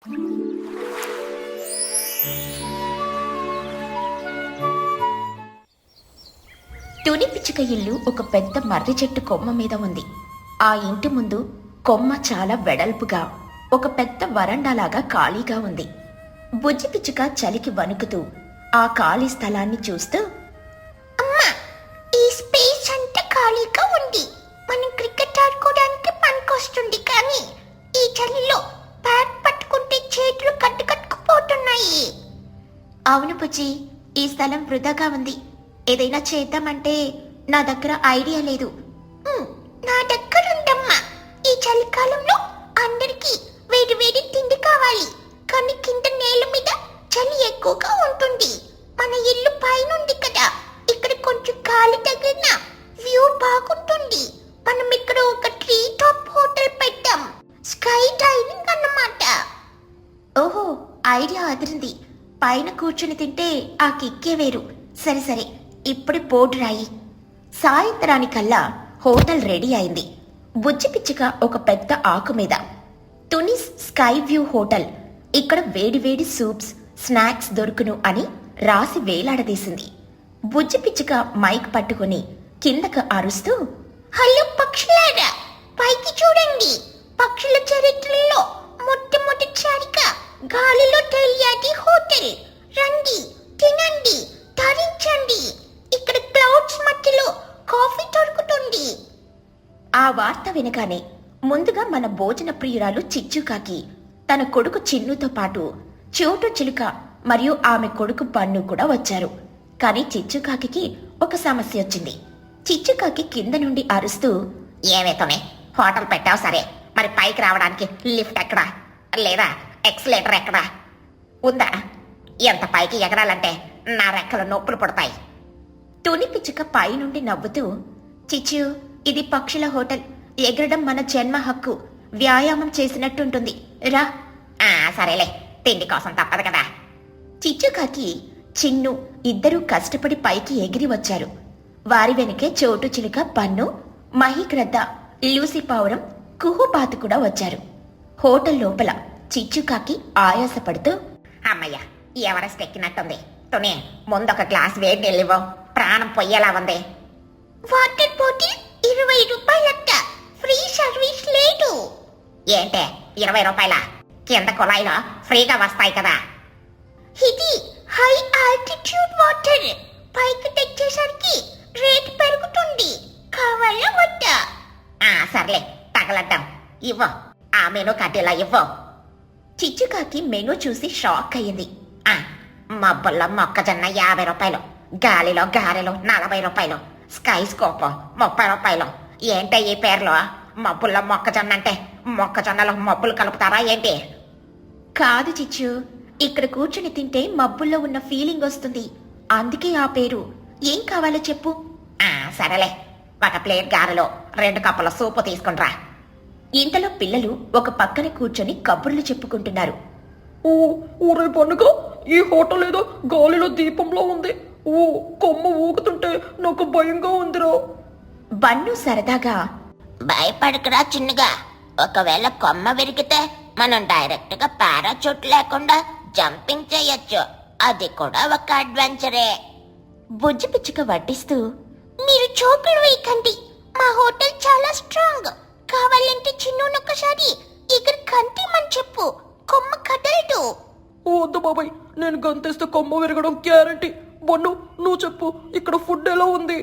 తుని పిచ్చుక ఇల్లు ఒక పెద్ద మర్రి చెట్టు కొమ్మ మీద ఉంది. ఆ ఇంటి ముందు కొమ్మ చాలా వెడల్పుగా ఒక పెద్ద వరండాలాగా ఖాళీగా ఉంది. బుజ్జి పిచ్చుక చలికి వణుకుతూ ఆ ఖాళీ స్థలాన్ని చూస్తూ, అమ్మా, ఈ స్పేస్ అంతా ఖాళీగా ఉంది. మనం క్రికెట్ ఆడుకోవడానికి పనికొస్తుంది, కానీ ఈ చలిలో బ్యాట్ పట్టుకుంటే చేతులు కట్టుకుపోతున్నాయి. అవును బుజ్జి, ఈ స్థలం వృధాగా ఉంది. ఏదైనా చేద్దామంటే నా దగ్గర ఐడియా లేదు. నా దగ్గర ఉందమ్మా. ఈ చలికాలంలో అందరికీ వేడి వేడి తిండి కావాలి, కానీ కింద నేల మీద చలి ఎక్కువగా ఉంటుంది. మన ఇల్లు పైనుంది కదా, ఇక్కడ కొంచెం గాలి తగిలిన వ్యూ బాగుంటుంది. మనం ఇక్కడ ఒక ట్రీ టాప్ హోటల్ పెట్టాం, స్కై డైనింగ్ అన్నమాట. ఓహో, ఐడియా అదిరింది. పైన కూర్చుని తింటే ఆ కిక్కే వేరు. సరే సరే, ఇప్పుడు బోర్డు రాయి. సాయంత్రానికల్లా హోటల్ రెడీ అయింది. బుజ్జి పిచ్చుక ఒక పెద్ద ఆకు మీద తునిస్ స్కై వ్యూ హోటల్, ఇక్కడ వేడివేడి సూప్స్, స్నాక్స్ దొరుకును అని రాసి వేలాడదీసింది. బుజ్జి పిచ్చుక మైక్ పట్టుకుని కిందకు అరుస్తూ, హలో పక్షులారా, పైకి చూడండి. పక్షుల చరిత్రలో మొట్టమొదటిసారిగా గాలిలో తేలియాది హోటల్. రండి, తినండి, ధరించండి. ఇక్కడ క్లౌడ్స్ మధ్యలో కాఫీ దొరుకుతుంది. ఆ వార్త వినగానే ముందుగా మన భోజన ప్రియురాలు చిచ్చుకాకి తన కొడుకు చిన్నుతో పాటు చోటు చిలుక మరియు ఆమె కొడుకు పన్ను కూడా వచ్చారు. కానీ చిచ్చుకాకి ఒక సమస్య వచ్చింది. చిచ్చుకాకి కింద నుండి అరుస్తూ, ఏమేతోనే హోటల్ పెట్టావు సరే, మరి పైకి రావడానికి లిఫ్ట్ ఎక్కడా, లేదా ఎక్స్లేటర్ ఎక్కడా ఉందా? ఎంత పైకి ఎగరాలంటే నా రెక్కలు నొప్పులు పుడతాయి. తుని పిచ్చుక పైనుండి నవ్వుతూ, చిచ్చు, ఇది పక్షుల హోటల్. ఎగరడం మన జన్మ హక్కు. వ్యాయామం చేసినట్టుంటుంది, రా. సరేలే, తిండి కోసం తప్పదు కదా. చిచ్చుకాకి, చిన్ను ఇద్దరూ కష్టపడి పైకి ఎగిరి వచ్చారు. వారి వెనుకే చోటు చిలుక, పన్ను, మహిగ్రద్ద, లూసి పావురం, కుహుబాతు కూడా వచ్చారు. హోటల్ లోపల చిచ్చుకాకి ఆయాసపడుతూ, అమ్మయ్య, ఎవరెస్ట్ ఎక్కినట్టుంది. తుని, ముందొక గ్లాస్ వేడి నీళ్ళివ్వు, ప్రాణం పొయ్యేలా ఉంది. వాటర్ బాటిల్ 20 రూపాయలట, ఫ్రీ సర్వీస్ లేదు. ఏంటే 20 రూపాయల? కింద కుళాయిలో ఫ్రీగా వస్తాయి కదా. ఇది హై ఆల్టిట్యూడ్ వాటర్, పైకి తెచ్చేసరికి రేట్ పెరుగుతుంది. కావాలా వద్దా? సర్లే, తగలడ్డాం. ఇవ్వు, ఆ మెనూ కట్టేలా ఇవ్వు. చిచ్చుకాకి మెనూ చూసి షాక్ అయ్యింది. మబ్బుల్లో మొక్కజొన్న 50 రూపాయలు, గాలిలో గారెలు 40 రూపాయలు, స్కై స్కోప్ 30 రూపాయలు. ఏంటే ఈ పేర్లు? మబ్బుల్లో మొక్కజొన్న అంటే మొక్కజొన్నలో మబ్బులు కలుపుతారా ఏంటి? కాదు చిచ్చు, ఇక్కడ కూర్చుని తింటే మబ్బుల్లో ఉన్న ఫీలింగ్ వస్తుంది, అందుకే ఆ పేరు. ఏం కావాలో చెప్పు. సరేలే, ఒక ప్లేట్ గారెలు, 2 కప్పుల సూపు తీసుకుంట్రా. ఇంతలో పిల్లలు ఒక పక్కన కూర్చొని కబుర్లు చెప్పుకుంటున్నారు. ఊరే పండుగ, ఈ హోటల్ ఏదో గాలిలో దీపంలో ఉంది. కొమ్మ ఊగుతుంటే నాకు భయంగా ఉందిరా. బన్ను సరదాగా, భయపడకురా చిన్నగా, ఒకవేళ కొమ్మ విరిగితే మనం డైరెక్ట్ గా పారాచూట్ లేకుండా జంపింగ్ చేయొచ్చు, అది కూడా ఒక అడ్వెంచరే. బుజ్జి పిచ్చుక వడ్డిస్తూ, మీరు చోకులు వేయకండి, మా హోటల్ చాలా స్ట్రాంగ్. కావాలంటే చిన్నొక్కసారి ఎగిరి కంటిమని చెప్పు, కొమ్మ కదలదు. వద్దు బాబాయ్, నేను గంతేస్తే కొమ్మ విరగడం గ్యారంటీ. బన్ను, నువ్వు చెప్పు, ఇక్కడ ఫుడ్ ఎలా ఉంది?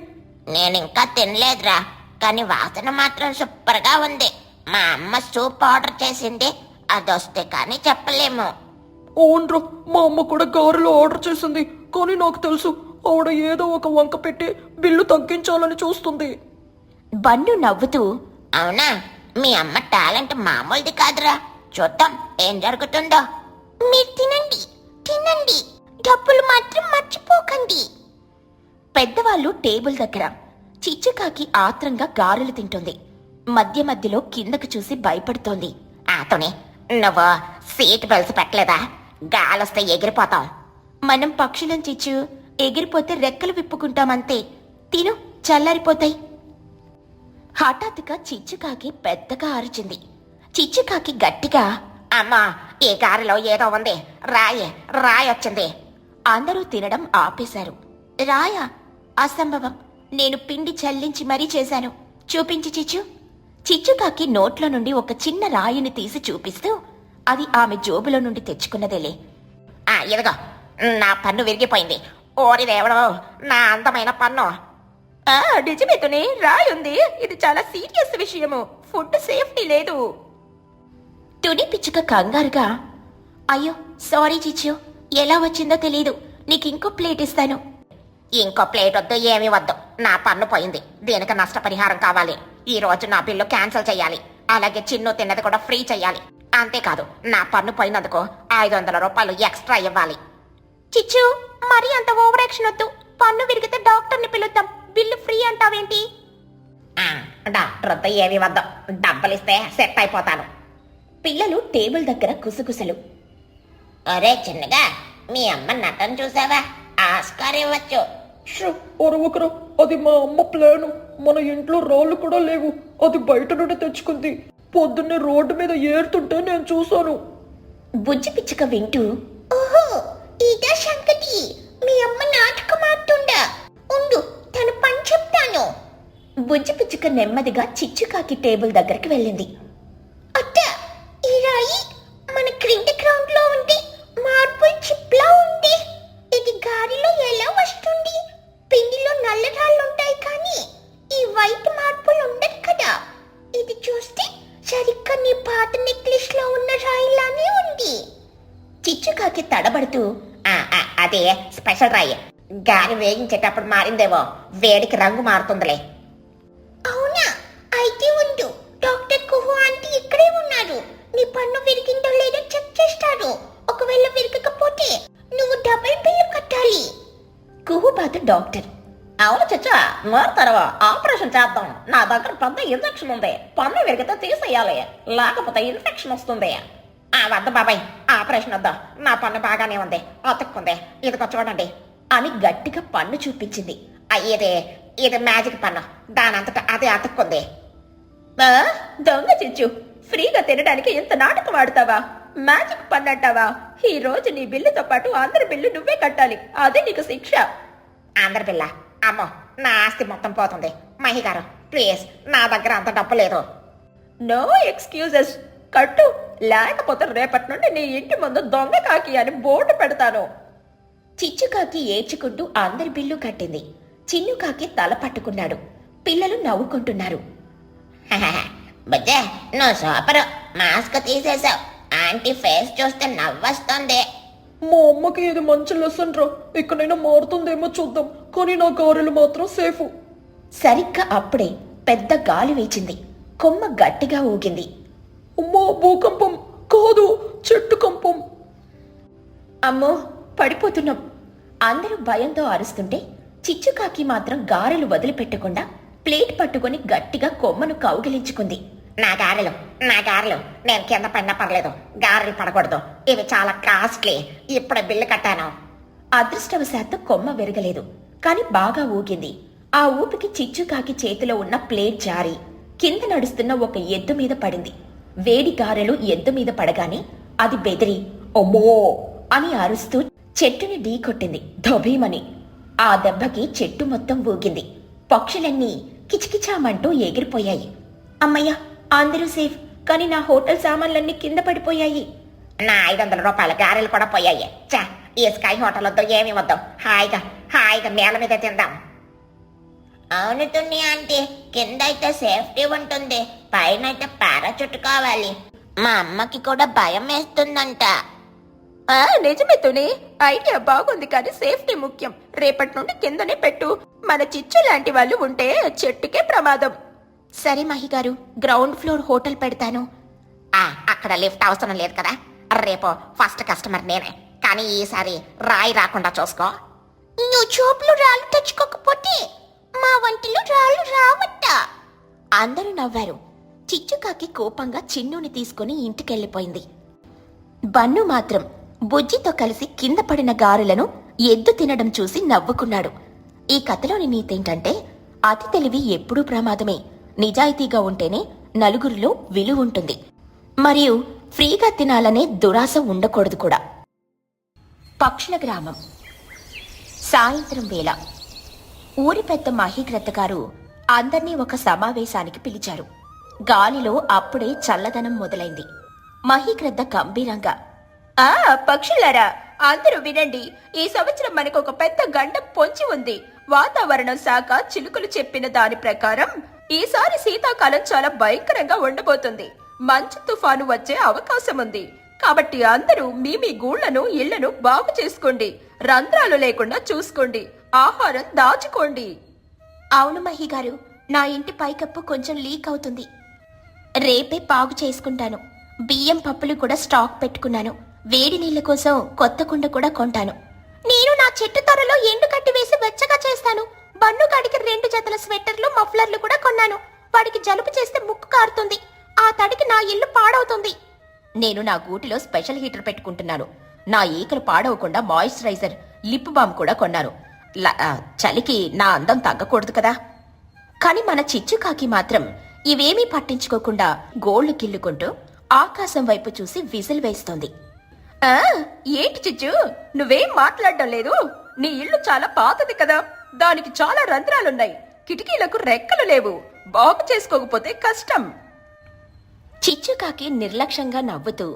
నేను ఇంకా తినలేదురా, కానీ వాసన మాత్రం సూపర్ గా ఉంది. మా అమ్మ సూప్ ఆర్డర్ చేసింది, అదొస్తే కానీ చెప్పలేము. అవునరా, మా అమ్మ కూడా గారెలు ఆర్డర్ చేసింది, కానీ నాకు తెలుసు ఆవిడ ఏదో ఒక వంక పెట్టి బిల్లు తగ్గించాలని చూస్తుంది. బన్ను నవ్వుతూ, అవునా? మీ అమ్మ టాలెంట్ మామూలుది కాదురా, చూద్దాం ఏం జరుగుతుందో. మీరు తినండి, తినండి, డబ్బులు మాత్రం మర్చిపోకండి. పెద్దవాళ్ళు టేబుల్ దగ్గర చిచ్చుకాకి ఆత్రంగా గారెలు తింటుంది. మధ్య మధ్యలో కిందకు చూసి భయపడుతోంది. ఆతోనే, నువ్వు సీట్ బెల్ట్స్ పెట్టలేదా? గాలొస్తే ఎగిరిపోతాం. మనం పక్షులం చిచ్చు, ఎగిరిపోతే రెక్కలు విప్పుకుంటామంతే. తిను, చల్లారిపోతాయి. హఠాత్తుగా చిచ్చుకాకి పెద్దగా అరిచింది. చిచ్చుకాకి గట్టిగా, అమ్మా, ఈ గారెలో ఏదో ఉంది. రాయి వచ్చింది. అందరూ తినడం ఆపేశారు. రాయా? అసంభవం. నేను పిండి చల్లించి మరీ చేశాను. చూపించి చిచ్చు. చిచ్చుకాకి నోట్లో నుండి ఒక చిన్న రాయిని తీసి చూపిస్తూ అది ఆమె జోబులో నుండి తెచ్చుకున్నదేలే. ఇదిగో, నా పన్ను విరిగిపోయింది. ఓరి దేవుడో, నా అందమైన పన్ను. నిజమేతోనే రాయుంది. ఇది చాలా సీరియస్ విషయము. ఫుడ్ సేఫ్టీ లేదు. తుని పిచ్చుక కంగారుగా, అయ్యో సారీ చిచ్చు, ఎలా వచ్చిందో తెలీదు. నీకింకో ప్లేట్ ఇస్తాను. ఇంకో ప్లేట్ వద్దు, ఏమీ వద్దు. నా పన్ను పోయింది. దీనికి నష్టపరిహారం కావాలి. ఈ రోజు నా బిల్లు క్యాన్సిల్ చేయాలి. అలాగే చిన్ను తిన్నది కూడా ఫ్రీ చెయ్యాలి. అంతేకాదు, నా పన్ను పోయినందుకు 500 రూపాయలు ఎక్స్ట్రా ఇవ్వాలి. చిచ్చు, మరీ అంత ఓవర్ యాక్షన్ వద్దు. పన్ను విరిగితే డాక్టర్ని పిలుద్దాం. బిల్లు ఫ్రీ అంటావేంటి? డాక్టర్ వద్దు, ఏమీ వద్దు. డబ్బులిస్తే సెట్ అయిపోతాను. పిల్లలు టేబుల్ దగ్గర కుసకుసలు. ఒరే చిన్నగా, మీ అమ్మ నటన చూసావా? ఆస్కార్ ఇవ్వచ్చు. అరవకరా, అది మా అమ్మ ప్లాను. మన ఇంట్లో రాళ్ళు కూడా లేవు, అది బయట నుండి తెచ్చుకుంది. పొద్దున్నే రోడ్డు మీద ఏరుతుంటే నేను చూశాను. బుజ్జి పిచ్చుక వింటూ, ఓహో, ఇదా సంగతి. మీ అమ్మ నాటకం ఆడుతుండా? ఉండు, తన పని చెప్తాను. బుజ్జి పిచ్చుక నెమ్మదిగా చిచ్చుకాకి టేబుల్ దగ్గరికి వెళ్ళింది. అత్త, ఈ రాయి మన క్రింద గ్రౌండ్ లో ఉంది. మార్బుల్ చిప్ లా ఉంది. ఇది గాలిలో ఎలా వస్తుంది? పిండిలో నల్ల రాళ్ళుంటాయి కానీ ఈ వైట్ మార్బుల్ ఉండదు కదా. ఇది చూస్తే సరిగ్గా నీ పాత నెక్లెస్ లో ఉన్న రాయిలానే ఉంది. చిచ్చుకాకి తడబడుతూ, అదే స్పెషల్ రాయి. గాలి వేగించేటప్పుడు మారిందేమో, వేడికి రంగు మారుతుందిలే. అవునా? అయితే ఉండు, డాక్టర్ కుహు ఆంటీ ఇక్కడే ఉన్నారు. నీ పన్ను విరిగిందో లేదో చెక్ చేస్తాడు. ఒకవేళ విరగకపోతే నువ్వు డబుల్ బిల్లు కట్టాలి. కుహుబాతు డాక్టర్. అవును చచ్చా, మారుతారవా? ఆపరేషన్ చేద్దాం. నా దగ్గర పెద్ద ఇంజెక్షన్ ఉంది. పన్ను విరిగితే తీసేయాలి, లేకపోతే ఇన్ఫెక్షన్ వస్తుంది. వద్ద బాబాయ్, ఆపరేషన్ వద్దా. నా పన్ను బాగానే ఉంది, అతుక్కుంది. ఇదిగో చూడండి అని గట్టిగా పన్ను చూపించింది. ఇది మ్యాజిక్ పన్ను. దానంతటా అదే అతుక్కుంది. దొంగ చిచ్చు, ఫ్రీగా తినడానికి ఎంత నాటకం ఆడతావా? మ్యాజిక్ పన్ను అంటావా? ఈ రోజు నీ బిల్లుతో పాటు అందరి బిల్లు నువ్వే కట్టాలి. అదే నీకు శిక్ష. అందరి బిల్ల? అమ్మో, నా ఆస్తి మొత్తం పోతుంది. మహిగారు ప్లీజ్, నా దగ్గర అంత డబ్బు లేదు. No excuses. కట్టు, లేకపోతే రేపటి నుండి నీ ఇంటి ముందు దొంగ కాకి అని బోర్డు పెడతాను. చిచ్చుకాకి ఏడ్చుకుంటూ అందరి బిల్లు కట్టింది. చిన్నుకాకి తల పట్టుకున్నాడు. పిల్లలు నవ్వుకుంటున్నారు. బుజ్జే, నువ్వు సూపరు. మాస్క్ తీసేశావు. ఆంటీ ఫేస్ చూస్తే నవ్వొస్తుంది. మా అమ్మకి ఇది మంచి లెసన్ రా. ఇకనైనా మారుతుందేమో చూద్దాం, కానీ నా గారెలు మాత్రం సేఫ్. సరిగ్గా అప్పుడే పెద్ద గాలి వీచింది. కొమ్మ గట్టిగా ఊగింది. అమ్మా, భూకంపం కాదు, చెట్టు కంపం. అమ్మో, పడిపోతున్నాం. అందరూ భయంతో అరుస్తుంటే చిచ్చుకాకి మాత్రం గారెలు వదిలిపెట్టకుండా ప్లేట్ పట్టుకుని గట్టిగా కొమ్మను కౌగిలించుకుంది. నా గారెలు, నేను కింద పడినా పర్లేదు. గారెలు పడకూడదు. ఇవి చాలా కాస్ట్లీ. ఇప్పుడే బిల్లు కట్టాను. అదృష్టవశాత్తు కొమ్మ విరగలేదు, కాని బాగా ఊగింది. ఆ ఊపికి చిచ్చుకాకి చేతిలో ఉన్న ప్లేట్ జారి కింద నడుస్తున్న ఒక ఎద్దు మీద పడింది. వేడి గారెలు ఎద్దు మీద పడగానే అది బెదిరి అమ్మో అని అరుస్తూ చెట్టుని ఢీకొట్టింది ధబీమని. ఆ దెబ్బకి చెట్టు మొత్తం ఊగింది. పక్షులన్నీ కిచకిచామంటూ ఎగిరిపోయాయి. అమ్మయ్య, అందరూ సేఫ్. కానీ నా హోటల్ సామాన్లన్నీ కింద పడిపోయాయి. నా 500 రూపాయల గారెలు కూడా పోయాయి. చా, ఈ స్కై హోటల్ వద్దు, ఏమి వద్దు. హాయిగా నేల మీద తిందాం. అవును తున్ని ఆంటీ, కింద అయితే సేఫ్టీ ఉంటుంది, పైన అయితే పారాచూట్ కావాలి. మా అమ్మకి కూడా భయం వేస్తుందంట. నిజమే తుని, ఐడియా బాగుంది, కానీ సేఫ్టీ ముఖ్యం. రేపటి నుండి కిందనే పెట్టు. మన చిచ్చు లాంటి వాళ్ళు ఉంటే చెట్టుకే ప్రమాదం. సరే మహిగారు, గ్రౌండ్ ఫ్లోర్ హోటల్ పెడతాను. అక్కడ లిఫ్ట్ అవసరం లేదు కదా. రేపు ఫస్ట్ కస్టమర్ నేనే, కానీ ఈసారి రాయి రాకుండా చూసుకో. నువ్వు చూపులు రాళ్ళు తెచ్చుకోకపోతే మా వంటిలో రాళ్ళు రావట్ట. అందరూ నవ్వారు. చిచ్చుకాకి కోపంగా చిన్నుని తీసుకుని ఇంటికెళ్ళిపోయింది. బన్ను మాత్రం బుజ్జితో కలిసి కింద పడిన గారెలను ఎద్దు తినడం చూసి నవ్వుకున్నాడు. ఈ కథలోని నీతేంటంటే, అతి తెలివి ఎప్పుడూ ప్రమాదమే. నిజాయితీగా ఉంటేనే నలుగురిలో విలువ ఉంటుంది. మరియు ఫ్రీగా తినాలనే దురాశ ఉండకూడదు కూడా. పక్షుల గ్రామం. సాయంత్రం వేళ ఊరి పెద్ద మహీగ్రద్ద గారు అందర్నీ ఒక సమావేశానికి పిలిచారు. గాలిలో అప్పుడే చల్లదనం మొదలైంది. మహీగ్రద్ద గంభీరంగా, పక్షులారా, అందరూ వినండి. ఈ సంవత్సరం మనకు ఒక పెద్ద గండం పొంచి ఉంది. వాతావరణం శాఖ చిలుకలు చెప్పిన దాని ప్రకారం ఈసారి శీతాకాలం చాలా భయంకరంగా ఉండబోతుంది. మంచు తుఫాను వచ్చే అవకాశం ఉంది. కాబట్టి అందరూ మీ గూళ్లను ఇళ్లను బాగు చేసుకోండి. రంధ్రాలు లేకుండా చూసుకోండి. ఆహారం దాచుకోండి. అవును మహిగారు, నా ఇంటి పైకప్పు కొంచెం లీక్ అవుతుంది. రేపే బాగు చేసుకుంటాను. బియ్యం పప్పులు కూడా స్టాక్ పెట్టుకున్నాను. వేడి నీళ్ల కోసం కొత్త కుండ కూడా కొంటాను. నేను నా చెట్టు త్వరలో ఎండు కట్టి వేసి వెచ్చగా చేస్తాను. బన్ను గడికి 2 జతల స్వెట్టర్లు మఫ్లర్లు కూడా కొన్నాను. వాడికి జలుబు చేస్తే ముక్కు కారుతుంది. ఆ తడికి నా ఇల్లు పాడవుతుంది. నేను నా గూటిలో స్పెషల్ హీటర్ పెట్టుకుంటున్నాను. నా ఈకలు పాడవకుండా మాయిశ్చరైజర్, లిప్ బామ్ కూడా కొన్నాను. చలికి నా అందం తగ్గకూడదు కదా. కాని మన చిచ్చుకాకి మాత్రం ఇవేమీ పట్టించుకోకుండా గోళ్లు కిల్లుకుంటూ ఆకాశం వైపు చూసి విజిల్ వేస్తోంది. ఏంటి చిచ్చు, నువ్వేం మాట్లాడడం లేదు? నీ ఇల్లు చాలా పాతది కదా, దానికి చాలా రంధ్రాలున్నాయి. కిటికీలకు రెక్కలు లేవు. బాగు చేసుకోకపోతే కష్టం. చిచ్చుకాకి నిర్లక్ష్యంగా నవ్వుతూ,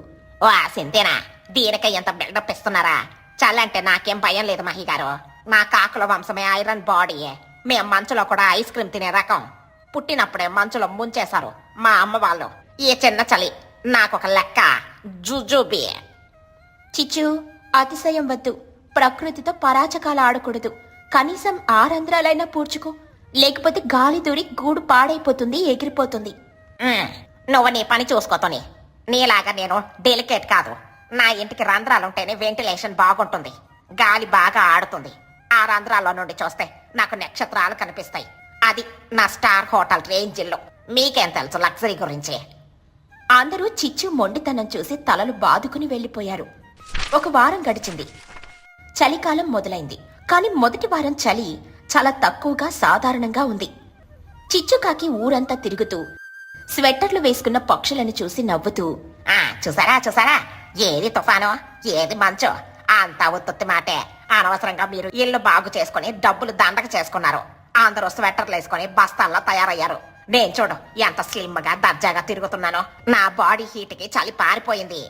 సింతేనా, దీనిక ఎంత బిల్డప్ ఇస్తున్నారా? చల్లంటే నాకేం భయం లేదు మహిగారు. నా కాకుల వంశమే ఐరన్ బాడీయే. మేం మంచులో కూడా ఐస్ క్రీమ్ తినే రకం. పుట్టినప్పుడే మంచులో ముంచేశారు మా అమ్మ వాళ్ళు. ఈ చిన్న చలి నాకొక లెక్క జుజుబి. చిచ్చు, అతిశయం వద్దు. ప్రకృతితో పరాచకాలు ఆడకూడదు. కనీసం ఆ రంధ్రాలైనా పూడ్చుకో. లేకపోతే గాలి దూరి గూడు పాడైపోతుంది, ఎగిరిపోతుంది. నువ్వు నీ పని చూసుకోతోని. నీలాగా నేను డెలికేట్ కాదు. నా ఇంటికి రంధ్రాలుంటేనే వెంటిలేషన్ బాగుంటుంది, గాలి బాగా ఆడుతుంది. ఆ రంధ్రాల్లో నుండి చూస్తే నాకు నక్షత్రాలు కనిపిస్తాయి. అది నా స్టార్ హోటల్ రేంజిల్లో. మీకేం తెలుసు లగ్జరీ గురించి? అందరూ చిచ్చు మొండితనం చూసి తలలు బాదుకుని వెళ్లిపోయారు. 1 వారం గడిచింది. చలికాలం మొదలైంది. కాని మొదటి వారం చలి చాలా తక్కువగా సాధారణంగా ఉంది. చిచ్చుకాకి ఊరంతా తిరుగుతూ స్వెట్టర్లు వేసుకున్న పక్షులను చూసి నవ్వుతూ, చూసారా, ఏది తుఫాను, ఏది మంచు, అంతా ఉత్తుత్తి మాటే. అనవసరంగా మీరు ఇల్లు బాగు చేసుకుని డబ్బులు దండగ చేసుకున్నారు. అందరూ స్వెట్టర్లు వేసుకుని బస్తాల్లో తయారయ్యారు. నేను చూడు ఎంత స్లిమ్ గా దర్జాగా తిరుగుతున్నానో. నా బాడీ హీట్ కి చలి పారిపోయింది.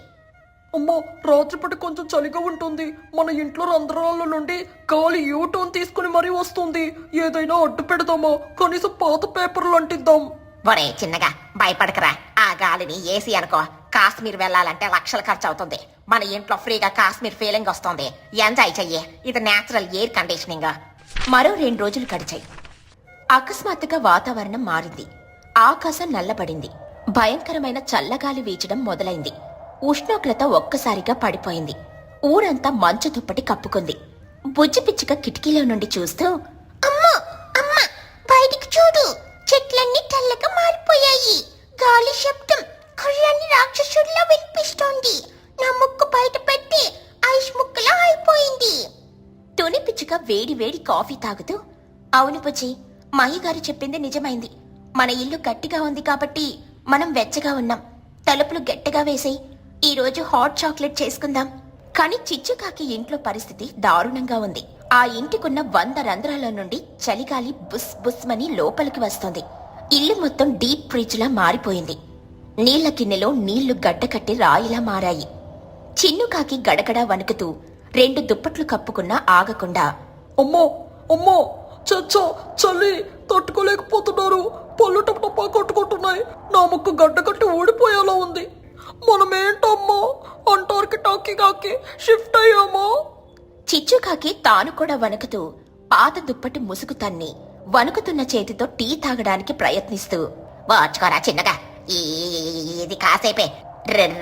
అమ్మా, రాత్రిపూట కొంచెం చలిగా ఉంటుంది. మన ఇంట్లో రంధ్రాల నుండి గాలి యూటర్న్ తీసుకుని మరీ వస్తుంది. ఏదైనా అడ్డు పెడదామా? కనీసం పాత పేపర్లు అంటిద్దాం. ఒరే చిన్నగా, భయపడకరా. ఆ గాలిని ఏసీ అనుకో. కాశ్మీర్ వెళ్ళాలంటే లక్షలు ఖర్చు అవుతుంది. మన ఇంట్లో ఫ్రీగా కాశ్మీర్ ఫీలింగ్ వస్తుంది. ఎంజాయ్ చెయ్యి. ఇది నేచురల్ ఎయిర్ కండిషనింగ్. మరో 2 రోజులు గడిచాయి. అకస్మాత్తుగా వాతావరణం మారింది. ఆకాశం నల్లబడింది. భయంకరమైన చల్లగాలి వీచడం మొదలైంది. ఉష్ణోగ్రత ఒక్కసారిగా పడిపోయింది. ఊరంతా మంచు దుప్పటి కప్పుకుంది. బుజ్జి పిచ్చుక కిటికీలో నుండి చూస్తూ, అమ్మా అమ్మా, బయటికి చూడు, చెట్లన్నీ తెల్లగా మారిపోయాయి. గాలి శబ్దం కళ్ళని రాక్షసుడిలా వినిపిస్తోంది. నా ముక్కు బయట పెట్టి ఐస్ ముక్కలా అయిపోయింది. తుని పిచ్చుక వేడి వేడి కాఫీ తాగుతూ, అవును బుజ్జి, మహిగారు చెప్పింది నిజమైంది. మన ఇల్లు గట్టిగా ఉంది కాబట్టి మనం వెచ్చగా ఉన్నాం. తలుపులు గట్టిగా వేసేయి. ఈ రోజు హాట్ చాక్లెట్ చేసుకుందాం. కాని చిచ్చుకాకి ఇంట్లో పరిస్థితి దారుణంగా ఉంది. ఆ ఇంటికున్న 100 రంధ్రాల నుండి చలిగాలి బుస్ బుస్మని లోపలికి వస్తోంది. ఇల్లు మొత్తం డీప్ ఫ్రిడ్జ్ లా మారిపోయింది. నీళ్ల గిన్నెలో నీళ్లు గడ్డకట్టి రాయిలా మారాయి. చిన్నుకాకి గడగడా వణుకుతూ 2 దుప్పట్లు కప్పుకున్నా ఆగకుండా, అమ్మో అమ్మో, చచ్చా, చలి తట్టుకోలేకపోతున్నారు. పళ్ళు టపటపా కొట్టుకుంటున్నాయి. నా ముక్కు గడ్డ కట్టి ఊడిపోయేలా ఉంది. మనమేంటమ్మా అంటార్కిటాకి షిఫ్ట్ అయ్యామా? చిచ్చుకాకి తాను కూడా వణుకుతూ పాత దుప్పటి ముసుగు తన్ని వణుకుతున్న చేతితో టీ తాగడానికి ప్రయత్నిస్తూ, వాచుకోరా చిన్నగా, ఇది కాసేపే.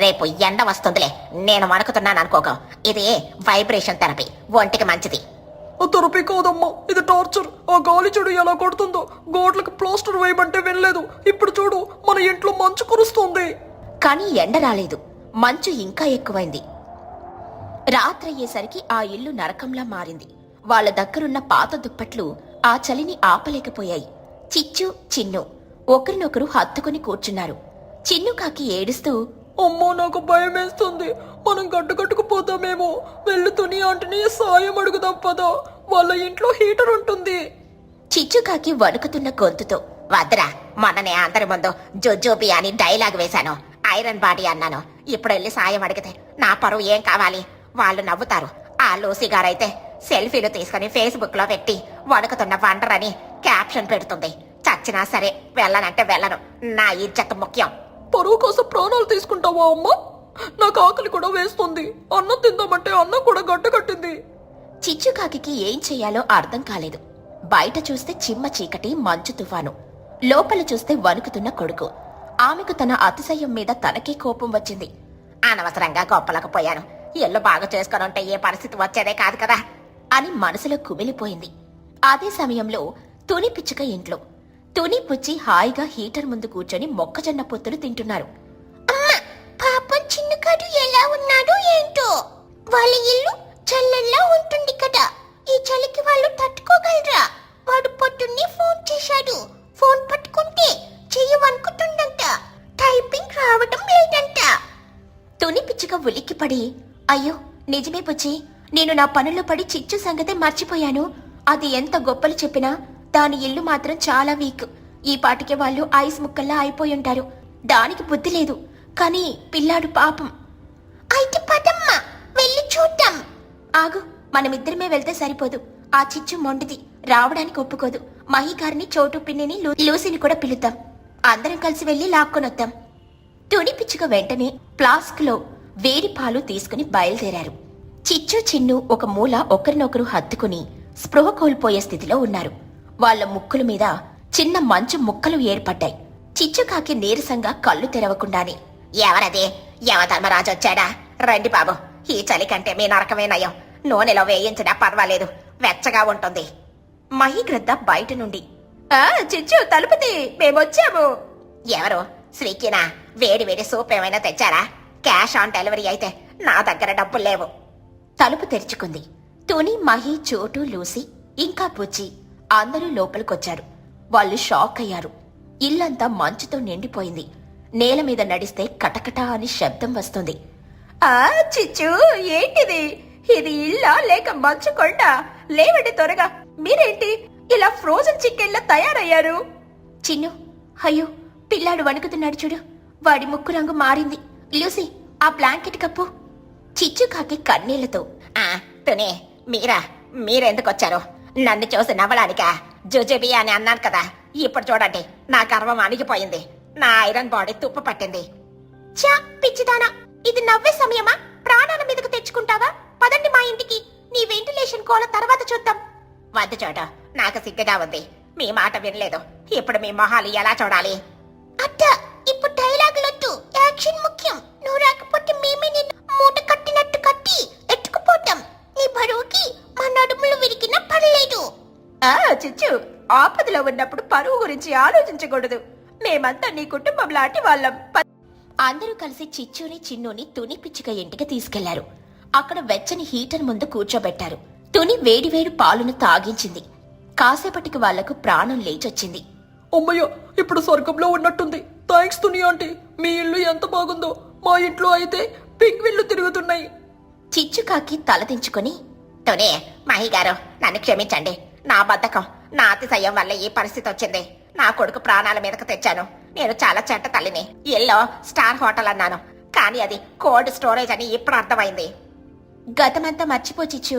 రేపు ఎండ వస్తుందిలే. నేను వణుకుతున్నాను అనుకోక. ఇది వైబ్రేషన్ థెరపీ, ఒంటికి మంచిది. థెరపీ కాదమ్మా, ఇది టార్చర్. ఆ గాలి చెడు ఎలా కొడుతుందో. గోడ్లకు ప్లాస్టర్ వేయమంటే వినలేదు. ఇప్పుడు చూడు, మన ఇంట్లో మంచు కురుస్తుంది. కాని ఎండ రాలేదు. మంచు ఇంకా ఎక్కువైంది. రాత్రయ్యేసరికి ఆ ఇల్లు నరకంలా మారింది. వాళ్ల దగ్గరున్న పాత దుప్పట్లు ఆ చలిని ఆపలేకపోయాయి. చిచ్చు, చిన్ను ఒకరినొకరు హత్తుకుని కూర్చున్నారు. చిన్నుకాకి ఏడుస్తూ, అమ్మో నాకు భయం వేస్తుంది. మనం గట్టుకట్టుకుపోతామేమో. వెళ్ళి తుని ఆంటీని సాయం అడుగుదాం పదా. వాళ్ళ ఇంట్లో హీటర్ ఉంటుంది. చిచ్చుకాకి వణుకుతున్న గొంతుతో, వద్దురా, మొన్ననే అందరి ముందు జుజుబి అని డైలాగ్ వేశాను. ఐరన్ బాడీ అన్నాను. ఇప్పుడు వెళ్ళి సాయం అడిగితే నా పరువు ఏం కావాలి? వాళ్ళు నవ్వుతారు. ఆ లూసీ గారైతే సెల్ఫీలు తీసుకుని ఫేస్బుక్ లో పెట్టి వణుకుతున్న వండర్ అని క్యాప్షన్ పెడుతుంది. చచ్చినా సరే వెళ్ళనంటే వెళ్ళను. నా ఇజ్జత్ ముఖ్యం. పరువు కోసం ప్రాణాలు తీసుకుంటావా అమ్మా? నాకు ఆకలి కూడా వేస్తుంది. అన్నం తిందామంటే అన్నం కూడా గడ్డకట్టింది. చిచ్చుకాకి ఏం చెయ్యాలో అర్థం కాలేదు. బయట చూస్తే చిమ్మ చీకటి, మంచు తుఫాను. లోపల చూస్తే వణుకుతున్న కొడుకు. ఆమెకు తన అతిశయం మీద తనకే కోపం వచ్చింది. అనవసరంగా గొప్పలకు పోయాను. ఇల్లు బాగు చేసుకుని ఉంటే ఏ పరిస్థితి వచ్చేదే కాదు కదా అని మనసులో కుమిలిపోయింది. అదే సమయంలో తుని పిచ్చుక ఇంట్లో తుని పుచ్చి హాయిగా హీటర్ ముందు కూర్చొని మొక్కజొన్న పొత్తులు తింటున్నారు. అమ్మా, పాపం చిన్నకాడు ఎలా ఉన్నాడు ఏంటో. వాళ్ళ ఇల్లు చల్లెల్లా ఉంటుంది కదా. ఈ చలికి వాళ్ళు తట్టుకోగలరా? వాడు పొద్దున్నే ఫోన్ చేశాడు. ఫోన్ పట్టుకుంటే చెయ్యి వణుకుతుందంట. టైపింగ్ రావడం లేదంట. తుని పిచ్చుక ఉలిక్కిపడి, అయ్యో నిజమే పుచ్చి, నేను నా పనుల్లో పడి చిచ్చు సంగతే మర్చిపోయాను. అది ఎంత గొప్పలు చెప్పినా దాని ఇల్లు మాత్రం చాలా వీక్. ఈ పాటికే వాళ్ళు ఐస్ ముక్కల్లా అయిపోయుంటారు. దానికి బుద్ధి లేదు. కానీ పిల్లాడు పాపం. అయితే పదమ్మా, వెళ్ళి చూద్దాం. ఆగు, మనమిద్దరమే వెళ్తే సరిపోదు. ఆ చిచ్చు మొండిది, రావడానికి ఒప్పుకోదు. మహిగారిని, చోటు పిన్నిని, లూసిని కూడా పిలుద్దాం. అందరం కలిసి వెళ్లి లాక్కొనొద్దాం. తుని పిచ్చుక వెంటనే ఫ్లాస్క్ లో వేడి పాలు తీసుకుని బయలుదేరారు. చిచ్చు, చిన్ను ఒక మూల ఒకరినొకరు హత్తుకుని స్పృహ కోల్పోయే స్థితిలో ఉన్నారు. వాళ్ల ముక్కుల మీద చిన్న మంచు ముక్కలు ఏర్పడ్డాయి. చిచ్చుకాకి నీరసంగా కళ్ళు తెరవకుండానే, ఎవరది? యమధర్మరాజు వచ్చాడా? రండి బాబు, ఈ చలి కంటే మీ నరకమే నయం. నూనెలో వేయించినా పర్వాలేదు, వెచ్చగా ఉంటుంది. మహిగ్రద్ద బయట నుండి, ఆ చిచ్చు తలుపుతి, మేమొచ్చాము. ఎవరు? శ్రీకినా? వేడి వేడి సూప్ ఏమైనా తెచ్చారా? క్యాష్ ఆన్ డెలివరీ అయితే నా దగ్గర డబ్బులు లేవు. తలుపు తెరుచుకుంది. తుని, మహి, చోటు, లూసి ఇంకా పుచ్చి అందరూ లోపలికొచ్చారు. వాళ్ళు షాక్ అయ్యారు. ఇల్లంతా మంచుతో నిండిపోయింది. నేల మీద నడిస్తే కటకటా అని శబ్దం వస్తుంది. ఆ చిచ్చు, ఏంటిది? ఇది ఇల్లా లేక మంచు కొండ? లేవండి త్వరగా. మీరేంటి ఇలా ఫ్రోజన్ చికెన్లా తయారయ్యారు? చిన్ను, అయ్యో పిల్లాడు వణుకుతున్నాడు చూడు. వాడి ముక్కు రంగు మారింది. లూసి, ఆ బ్లాంకెట్ కప్పు. చిచ్చుకాకి కన్నీళ్లతో, తునే, మీరెందుకొచ్చారు? నన్ను చూసి నవ్వడానికా? జుజుబి అని అన్నాను కదా. ఇప్పుడు చూడండి, నా గర్వం అణిగిపోయింది. నా ఐరన్ బాడీ తుప్పు పట్టింది. చా పిచ్చిదానా, ఇది నవ్వే సమయమా? ప్రాణాల మీదకు తెచ్చుకుంటావా? పదండి మా ఇంటికి. నీ వెంటిలేషన్ కోల తర్వాత చూద్దాం. వద్దు చోట, నాకు సిగ్గుగా ఉంది. మీ మాట వినలేదు. ఇప్పుడు మీ మొహాలు ఎలా చూడాలి? అత్త, ఇప్పుడు డైలాగులొద్దు, యాక్షన్ ముఖ్యం. నువ్వు రాకపోతే మేమే నిన్ను మూట కట్టినట్టు కట్టి ఎత్తుకుపోతాం. నీ బరువుకి మా నడుములు విరిగినా పర్లేదు. ఆ చిచ్చు, ఆపదలో ఉన్నప్పుడు పరువు గురించి ఆలోచించకూడదు. మేమంతా నీ కుటుంబం లాంటి వాళ్ళం. అందరూ కలిసి చిచ్చుని, చిన్నుని తుని పిచ్చుక ఇంటికి తీసుకెళ్లారు. అక్కడ వెచ్చని హీటర్ ముందు కూర్చోబెట్టారు. తుని వేడివేడి పాలును తాగించింది. కాసేపటికి వాళ్లకు ప్రాణం లేచొచ్చింది. అమ్మయ్య, ఇప్పుడు స్వర్గంలో ఉన్నట్టుంది. Thanks Tuni aunty. మీ ఇల్లు ఎంత బాగుందో. మా ఇంట్లో అయితే పింగ్విన్లు తిరుగుతున్నాయి. చిచ్చుకాకి తలదించుకుని, తునే, మహిగారు, నన్ను క్షమించండి. నా బద్ధకం, నా అతిశయం వల్ల ఈ పరిస్థితి వచ్చింది. నా కొడుకు ప్రాణాల మీదకు తెచ్చాను. నేను చాలా చెడ్డ తల్లిని. ఇల్లో స్టార్ హోటల్ అన్నాను, కానీ అది కోల్డ్ స్టోరేజ్ అని ఇప్పుడు అర్థమైంది. గతమంతా మర్చిపో చిచ్చు.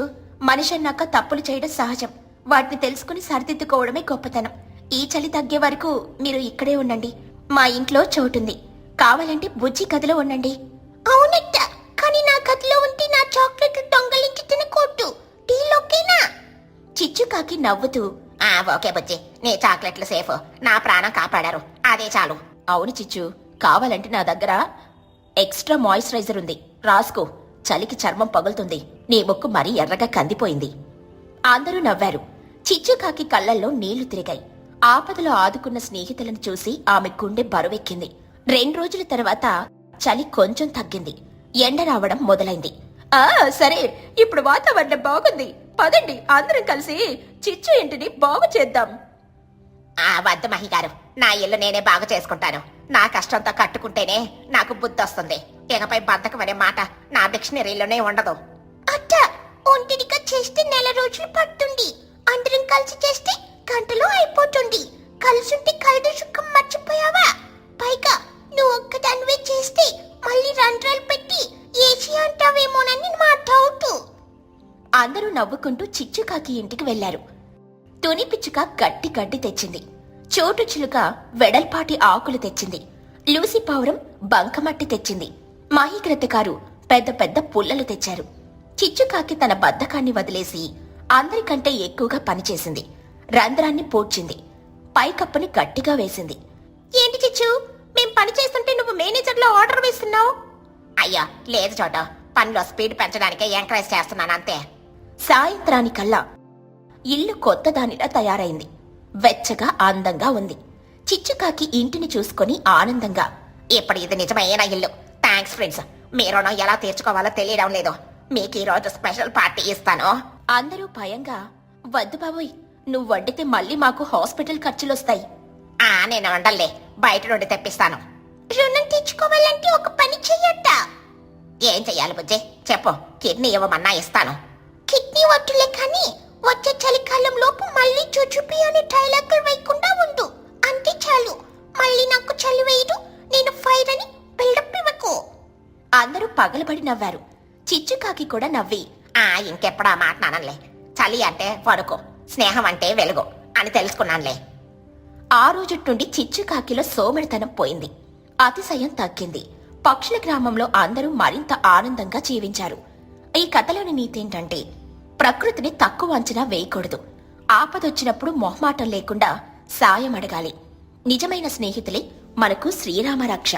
మనిషి అన్నాక తప్పులు చేయడం సహజం. వాటిని తెలుసుకుని సరిదిద్దుకోవడమే గొప్పతనం. ఈ చలి తగ్గే వరకు మీరు ఇక్కడే ఉండండి. మా ఇంట్లో చోటుంది. కావాలంటే బుజ్జి గదిలో ఉండండి. అవునట్ట, కానీ నా గదిలో ఉంటే నా చాక్లెట్లు దొంగలించి తినకూడదు. టీలోకేనా? చిచ్చుకాకి నవ్వుతూ, ఓకే బుజ్జి, నీ చాక్లెట్లు సేఫ్. నా ప్రాణం కాపాడారు, అదే చాలు. అవును చిచ్చు, కావాలంటే నా దగ్గర ఎక్స్ట్రా మాయిశ్చరైజర్ ఉంది, రాసుకో. చలికి చర్మం పగులుతుంది. నీ ముక్కు మరీ ఎర్రగా కందిపోయింది. అందరూ నవ్వారు. చిచ్చుకాకి కళ్ళల్లో నీళ్లు తిరిగాయి. ఆపదలో ఆదుకున్న స్నేహితులను చూసి ఆమె గుండె బరువెక్కింది. 2 రోజుల తర్వాత చలి కొంచెం తగ్గింది. ఎండ రావడం మొదలైంది. సరే, ఇప్పుడు వాతావరణం బాగుంది. పదండి, అందరం కలిసి చిచ్చు ఇంటిని బాగు చేద్దాం. వద్దు మహిగారు, నా ఇల్లు నేనే బాగు చేసుకుంటాను. నా కష్టంతో కట్టుకుంటేనే నాకు బుద్ధి వస్తుంది. ఇకపై బద్ధకం అనే మాట నా డిక్షనరీలోనే ఉండదు. అట్ట ఒంటిడిగా చేస్తే నెల రోజులు పడుతుంది. అందరం కలిసి చేస్తే గంటలో అయిపోతుంది. కలిసుంటే కలదు సుఖం మర్చిపోయావా? పైగా నువ్వు ఒక్కదానివే చేస్తే మళ్ళీ రంధ్రాలు పెట్టి ఏసీ అంటావేమోనని మా డౌట్. అందరూ నవ్వుకుంటూ చిచ్చుకాకి ఇంటికి వెళ్లారు. తుని పిచ్చుక గట్టి గడ్డి తెచ్చింది. చోటు చిలుక వెడల్పాటి ఆకులు తెచ్చింది. లూసి పావురం బంకమట్టి తెచ్చింది. మాహిగ్రతకారు పెద్ద పెద్ద పుల్లలు తెచ్చారు. చిచ్చుకాకి తన బద్ధకాన్ని వదిలేసి అందరికంటే ఎక్కువగా పనిచేసింది. రంధ్రాన్ని పూడ్చింది. పైకప్పుని గట్టిగా వేసింది. ఏంటి చిచ్చు, మేం పని చేస్తుంటే నువ్వు మేనేజర్లో ఆర్డర్ వేస్తున్నావు? అయ్యా లేదు చోట, పనిలో స్పీడ్ పెంచడానికే ఎంకరేజ్ చేస్తున్నాను అంతే. సాయంత్రానికల్లా ఇల్లు కొత్తదానిలా తయారైంది. వెచ్చగా అందంగా ఉంది. చిచ్చుకాకి ఇంటిని చూసుకొని ఆనందంగా, ఇప్పుడు ఇది నిజమైన ఇల్లు. Thanks friends. మీ రుణం ఎలా తీర్చుకోవాలో తెలియడం లేదు. మీకు ఈ రోజు స్పెషల్ పార్టీ ఇస్తాను. అందరూ భయంగా, వద్దు బాబోయ్, నువ్వు వండితే మళ్ళీ మాకు హాస్పిటల్ ఖర్చులొస్తాయి. నేను వండలే, బయట నుండి తెప్పిస్తాను. రుణం తెచ్చుకోవాలంటే ఒక పని చెయ్యట. ఏం చెయ్యాలి బుజ్జి చెప్పు. కిడ్నీ ఇవ్వమన్నా ఇస్తాను. కిడ్నీ వద్దులే కానీ వచ్చే చలికాలం లోపు మళ్ళీ చుచుపి అనే డైలాగులు వేయకుండా ఉండు. అంతే చాలు. మళ్ళీ నాకు చలి వేయదు, నేను ఫైర్ అని బిల్డప్ ఇవ్వకు. అందరూ పగలబడి నవ్వారు. చిచ్చుకాకి కూడా నవ్వి, ఇంకెప్పుడా మాట నానలే. చలి అంటే పడుకో, స్నేహం అంటే వెలుగు అని తెలుసుకున్నానులే. ఆ రోజు నుండి చిచ్చుకాకిలో సోమరితనం పోయింది. అతిశయం తగ్గింది. పక్షుల గ్రామంలో అందరూ మరింత ఆనందంగా జీవించారు. ఈ కథలోని నీతేంటంటే, ప్రకృతిని తక్కువ అంచనా వేయకూడదు. ఆపదొచ్చినప్పుడు మొహమాటం లేకుండా సాయం అడగాలి. నిజమైన స్నేహితులే మనకు శ్రీరామ రక్ష.